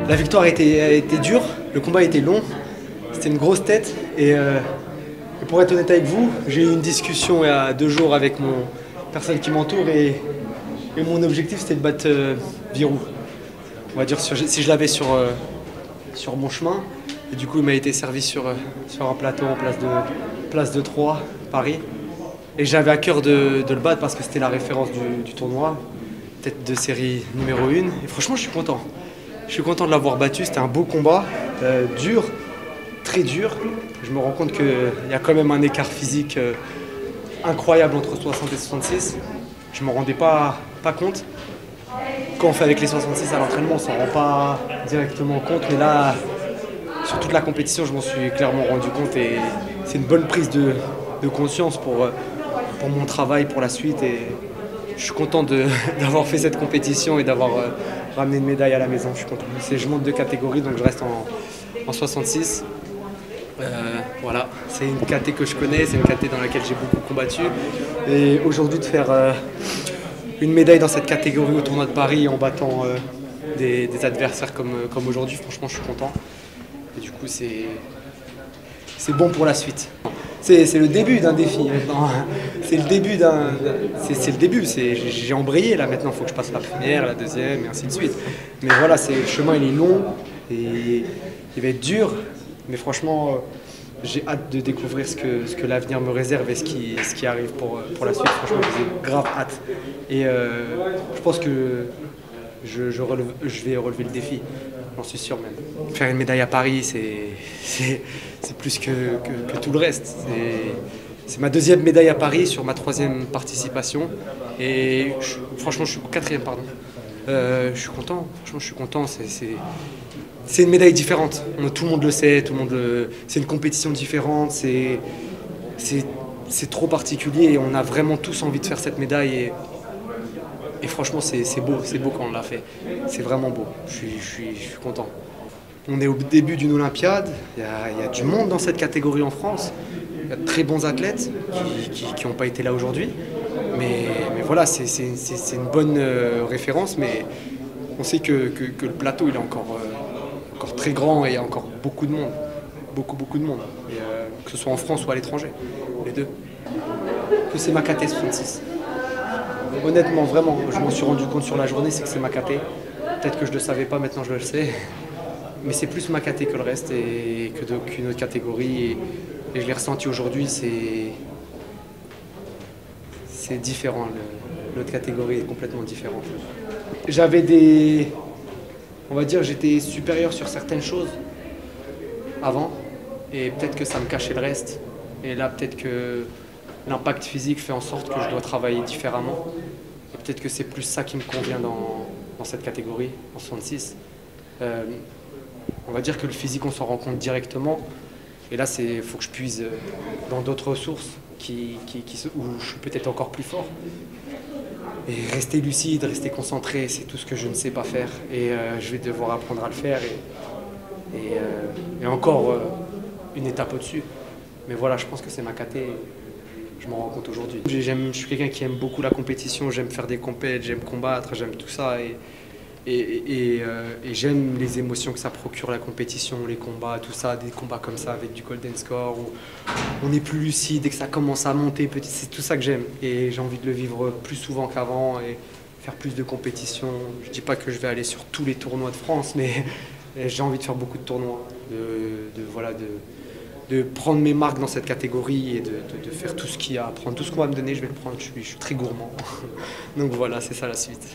La victoire a été dure, le combat a été long, c'était une grosse tête et pour être honnête avec vous, j'ai eu une discussion il y a 2 jours avec mon personne qui m'entoure et mon objectif c'était de battre Virou. On va dire si je l'avais sur mon chemin. Et du coup il m'a été servi sur un plateau en place de 3, Paris. Et j'avais à cœur de le battre parce que c'était la référence du tournoi, tête de série numéro 1. Et franchement je suis content. Je suis content de l'avoir battu, c'était un beau combat, dur, très dur. Je me rends compte qu'il y a quand même un écart physique incroyable entre 60 et 66. Je ne m'en rendais pas compte. Quand on fait avec les 66 à l'entraînement, on ne s'en rend pas directement compte. Mais là, sur toute la compétition, je m'en suis clairement rendu compte. Et c'est une bonne prise de conscience pour mon travail, pour la suite. Et je suis content d'avoir fait cette compétition et d'avoir ramené une médaille à la maison. Je suis content. Je monte de catégorie, donc je reste en 66. Voilà, c'est une caté que je connais, c'est une caté dans laquelle j'ai beaucoup combattu. Et aujourd'hui de faire une médaille dans cette catégorie au tournoi de Paris en battant des adversaires comme aujourd'hui, franchement je suis content. Et du coup c'est bon pour la suite. C'est le début d'un défi maintenant. C'est le début j'ai embrayé là maintenant, il faut que je passe la première, la deuxième et ainsi de suite. Mais voilà, le chemin il est long et il va être dur. Mais franchement, j'ai hâte de découvrir ce que l'avenir me réserve et ce qui arrive pour la suite. Franchement, j'ai grave hâte. Et je pense que je vais relever le défi, j'en suis sûr même. Faire une médaille à Paris, c'est plus que tout le reste. C'est ma 2e médaille à Paris sur ma 3e participation. Et franchement, je suis 4e, pardon. Je suis content, franchement, je suis content. C'est une médaille différente, tout le monde le sait, c'est une compétition différente, c'est trop particulier et on a vraiment tous envie de faire cette médaille et franchement c'est beau quand on l'a fait, c'est vraiment beau, je suis content. On est au début d'une Olympiade, il y a du monde dans cette catégorie en France, il y a de très bons athlètes qui n'ont pas été là aujourd'hui, mais voilà, c'est une bonne référence, mais on sait que le plateau il est encore très grand et il y a encore beaucoup de monde. Beaucoup de monde. Et, que ce soit en France ou à l'étranger. Les deux. Que c'est ma caté 66. Honnêtement, vraiment, je m'en suis rendu compte sur la journée, c'est que c'est ma caté. Peut-être que je ne le savais pas, maintenant je le sais. Mais c'est plus ma caté que le reste et qu'une autre catégorie. Et je l'ai ressenti aujourd'hui, c'est différent. L'autre catégorie est complètement différente. J'avais on va dire j'étais supérieur sur certaines choses avant et peut-être que ça me cachait le reste. Et là peut-être que l'impact physique fait en sorte que je dois travailler différemment. Et peut-être que c'est plus ça qui me convient dans cette catégorie, en 66. On va dire que le physique on s'en rend compte directement. Et là il faut que je puise dans d'autres ressources où je suis peut-être encore plus fort. Et rester lucide, rester concentré, c'est tout ce que je ne sais pas faire. Et je vais devoir apprendre à le faire. Et encore une étape au-dessus. Mais voilà, je pense que c'est ma caté. Je m'en rends compte aujourd'hui. Je suis quelqu'un qui aime beaucoup la compétition. J'aime faire des compètes, j'aime combattre, j'aime tout ça. Et j'aime les émotions que ça procure, la compétition, les combats, tout ça. Des combats comme ça avec du golden score où on est plus lucide et que ça commence à monter petit. C'est tout ça que j'aime. Et j'ai envie de le vivre plus souvent qu'avant et faire plus de compétitions. Je dis pas que je vais aller sur tous les tournois de France, mais j'ai envie de faire beaucoup de tournois. De prendre mes marques dans cette catégorie et de faire tout ce qu'il y a à prendre. Tout ce qu'on va me donner, je vais le prendre. Je suis très gourmand. Donc voilà, c'est ça la suite.